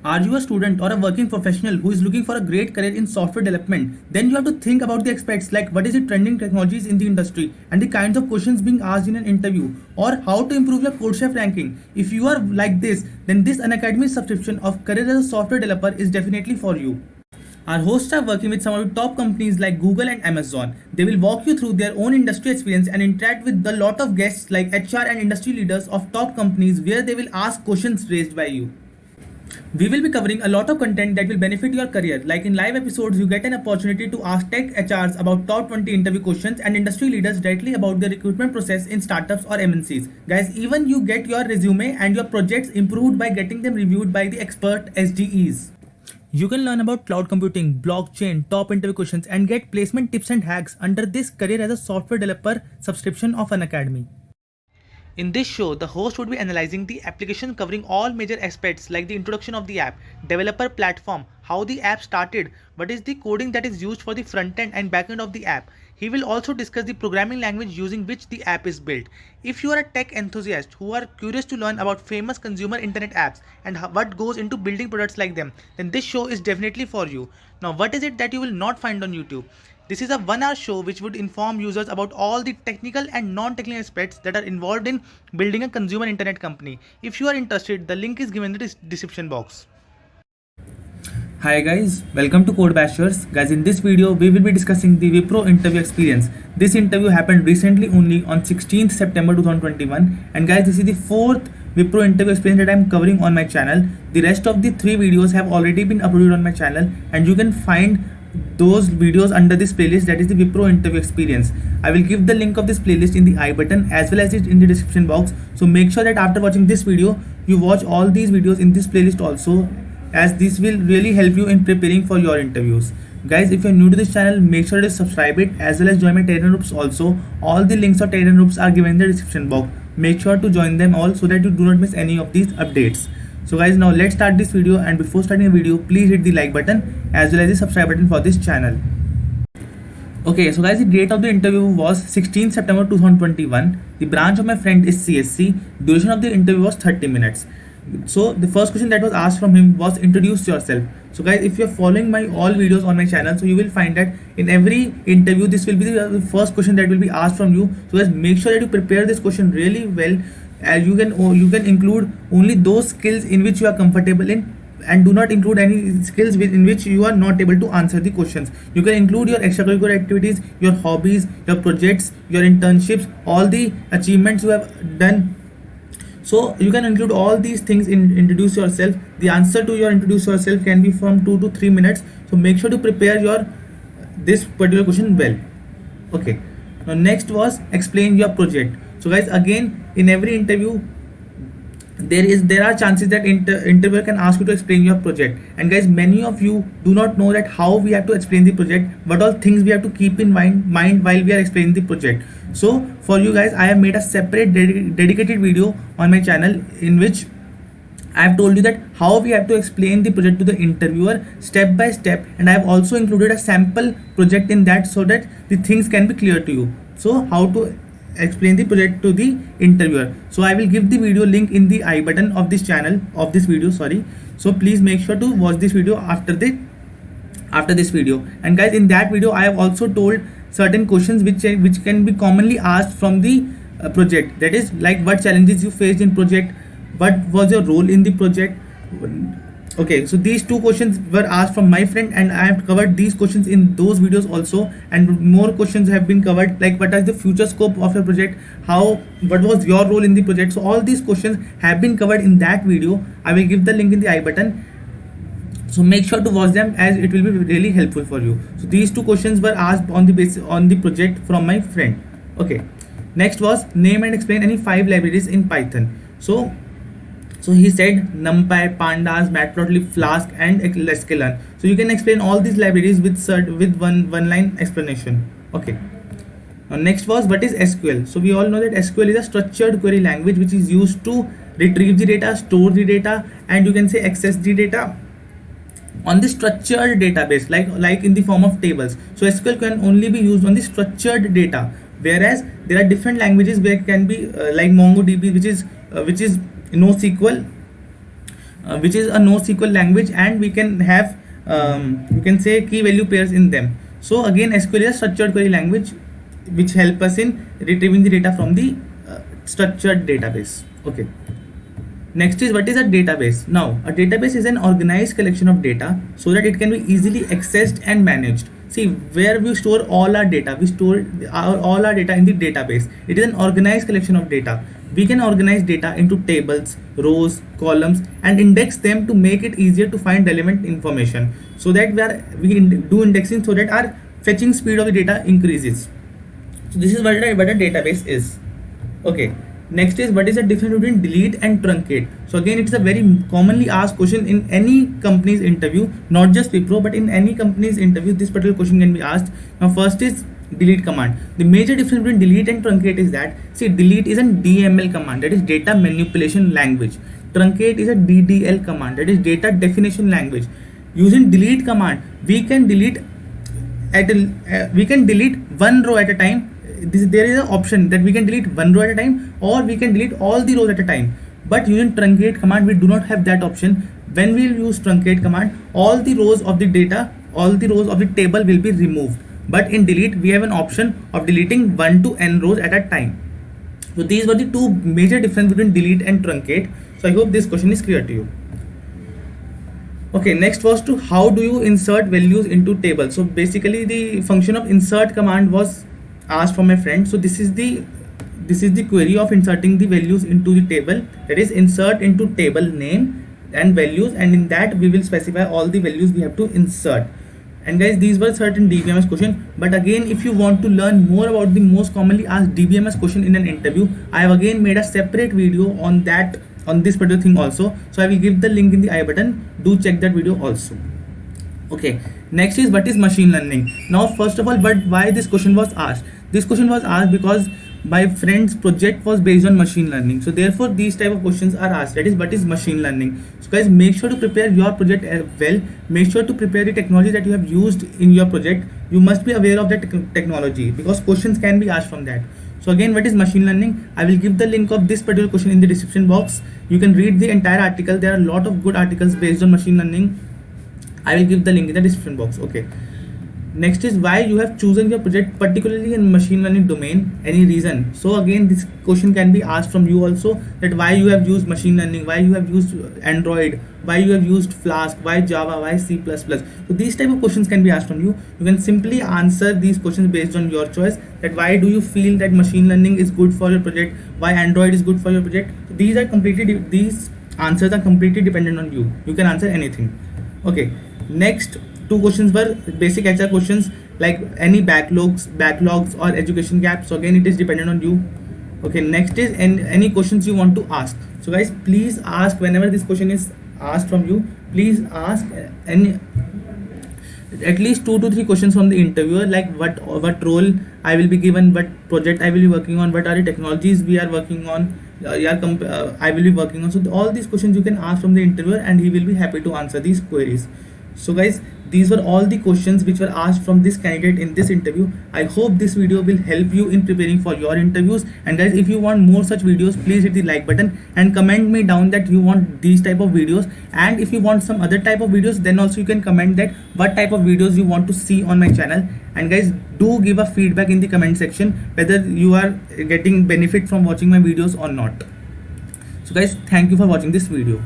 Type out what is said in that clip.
Are you a student or a working professional who is looking for a great career in software development? Then you have to think about the aspects like what is the trending technologies in the industry and the kinds of questions being asked in an interview or how to improve your CodeChef ranking. If you are like this, then this Unacademy subscription of career as a software developer is definitely for you. Our hosts are working with some of the top companies like Google and Amazon. They will walk you through their own industry experience and interact with a lot of guests like HR and industry leaders of top companies where they will ask questions raised by you. We will be covering a lot of content that will benefit your career. Like in live episodes, you get an opportunity to ask tech HRs about top 20 interview questions and industry leaders directly about the recruitment process in startups or MNCs. Guys, even you get your resume and your projects improved by getting them reviewed by the expert SDEs. You can learn about cloud computing, blockchain, top interview questions, and get placement tips and hacks under this career as a software developer subscription of Unacademy. In this show, the host would be analyzing the application covering all major aspects like the introduction of the app, developer platform, how the app started, what is the coding that is used for the front end and back end of the app. He will also discuss the programming language using which the app is built. If you are a tech enthusiast who are curious to learn about famous consumer internet apps and what goes into building products like them, then this show is definitely for you. Now, what is it that you will not find on YouTube? This is a 1 hour show which would inform users about all the technical and non-technical aspects that are involved in building a consumer internet company. If you are interested, the link is given in the description box. Hi guys, welcome to Code Bashers. Guys, in this video, we will be discussing the Wipro interview experience. This interview happened recently only on 16th September 2021. And guys, this is the 4th Wipro interview experience that I am covering on my channel. The rest of the 3 videos have already been uploaded on my channel and you can find those videos under this playlist, that is the Wipro interview experience. I will give the link of this playlist in the I button as well as it in the description box. So make sure that after watching this video, you watch all these videos in this playlist also, as this will really help you in preparing for your interviews. Guys, if you're new to this channel, make sure to subscribe it as well as join my Telegram groups also. All the links of Telegram groups are given in the description box. Make sure to join them all so that you do not miss any of these updates. So guys, now let's start this video, and before starting the video, please hit the like button as well as the subscribe button for this channel. Okay, so guys, the date of the interview was 16th September 2021. The branch of my friend is CSC. Duration of the interview was 30 minutes. So the first question that was asked from him was introduce yourself. So guys, if you are following my all videos on my channel, so you will find that in every interview this will be the first question that will be asked from you. So guys, make sure that you prepare this question really well. You can include only those skills in which you are comfortable in, and do not include any skills in which you are not able to answer the questions. You can include your extracurricular activities, your hobbies, your projects, your internships, all the achievements you have done. So you can include all these things in introduce yourself. The answer to your introduce yourself can be from 2 to 3 minutes. So make sure to prepare your this particular question well. Okay. Now next was explain your project. So guys, again in every interview there are chances that interviewer can ask you to explain your project, and guys, many of you do not know that how we have to explain the project, what all things we have to keep in mind while we are explaining the project. So for you guys, I have made a separate dedicated video on my channel in which I have told you that how we have to explain the project to the interviewer step by step, and I have also included a sample project in that so that the things can be clear to you. So how to explain the project to the interviewer. So I will give the video link in the I button of this channel of this video, sorry. So please make sure to watch this video after this video. And guys, in that video I have also told certain questions which can be commonly asked from the project, that is like what challenges you faced in project, what was your role in the project. Okay, so these 2 questions were asked from my friend, and I have covered these questions in those videos also, and more questions have been covered like what is the future scope of a project, what was your role in the project. So all these questions have been covered in that video. I will give the link in the I button. So make sure to watch them as it will be really helpful for you. So these 2 questions were asked on the project from my friend. Okay, next was name and explain any 5 libraries in Python. So he said NumPy, Pandas, Matplotlib, Flask, and sklearn. So you can explain all these libraries with one line explanation. Okay. Now next was what is SQL. So we all know that SQL is a structured query language which is used to retrieve the data, store the data, and you can say access the data on the structured database, like in the form of tables. So SQL can only be used on the structured data, whereas there are different languages where it can be like MongoDB, which is NoSQL, which is a NoSQL language, and we can have you can say key value pairs in them. So again, SQL is a structured query language which help us in retrieving the data from the structured database. Okay. Next is, what is a database? Now, a database is an organized collection of data so that it can be easily accessed and managed. See, where we store all our data, we store all our data in the database. It is an organized collection of data. We can organize data into tables, rows, columns, and index them to make it easier to find relevant information. So that we do indexing so that our fetching speed of the data increases. So this is what a database is. Okay. Next is, what is the difference between delete and truncate? So again, it's a very commonly asked question in any company's interview, not just Wipro, but in any company's interview, this particular question can be asked. Now, first is delete command. The major difference between delete and truncate is that, see, delete is a DML command, that is data manipulation language. Truncate is a DDL command, that is data definition language. Using delete command, we can delete one row at a time. There is an option that we can delete one row at a time, or we can delete all the rows at a time. But using truncate command, we do not have that option. When we will use truncate command, all the rows of the data, all the rows of the table will be removed. But in delete, we have an option of deleting 1 to n rows at a time. So these were the two major differences between delete and truncate. So I hope this question is clear to you. Okay, next was to how do you insert values into table. So basically the function of insert command was asked from my friend. So this is the query of inserting the values into the table, that is insert into table name and values, and in that we will specify all the values we have to insert. And guys, these were certain DBMS question, but again, if you want to learn more about the most commonly asked DBMS question in an interview, I have again made a separate video on that, on this particular thing also. So I will give the link in the I button. Do check that video also. Okay, next is, what is machine learning? Now first of all, why this question was asked? This question was asked because my friend's project was based on machine learning. So therefore these type of questions are asked, that is, what is machine learning? So guys, make sure to prepare your project well. Make sure to prepare the technology that you have used in your project. You must be aware of that technology, because questions can be asked from that. So again, what is machine learning? I will give the link of this particular question in the description box. You can read the entire article. There are a lot of good articles based on machine learning. I will give the link in the description box. Okay. Next is, why you have chosen your project particularly in machine learning domain, any reason? So again, this question can be asked from you also, that why you have used machine learning, why you have used Android, why you have used Flask, why Java, why C++. So these type of questions can be asked from you. You can simply answer these questions based on your choice, that why do you feel that machine learning is good for your project, why Android is good for your project. These answers are completely dependent on you. You can answer anything. Okay, next two questions were basic HR questions, like any backlogs or education gaps. So again, it is dependent on you. Okay, next is any questions you want to ask. So guys, please ask whenever this question is asked from you. Please ask any at least 2 to 3 questions from the interviewer, like what role I will be given, what project I will be working on, what are the technologies we are working on, I will be working on. So all these questions you can ask from the interviewer, and he will be happy to answer these queries. So guys, these were all the questions which were asked from this candidate in this interview. I hope this video will help you in preparing for your interviews. And guys, if you want more such videos, please hit the like button and comment me down that you want these type of videos. And if you want some other type of videos, then also you can comment that what type of videos you want to see on my channel. And guys, do give a feedback in the comment section whether you are getting benefit from watching my videos or not. So guys, thank you for watching this video.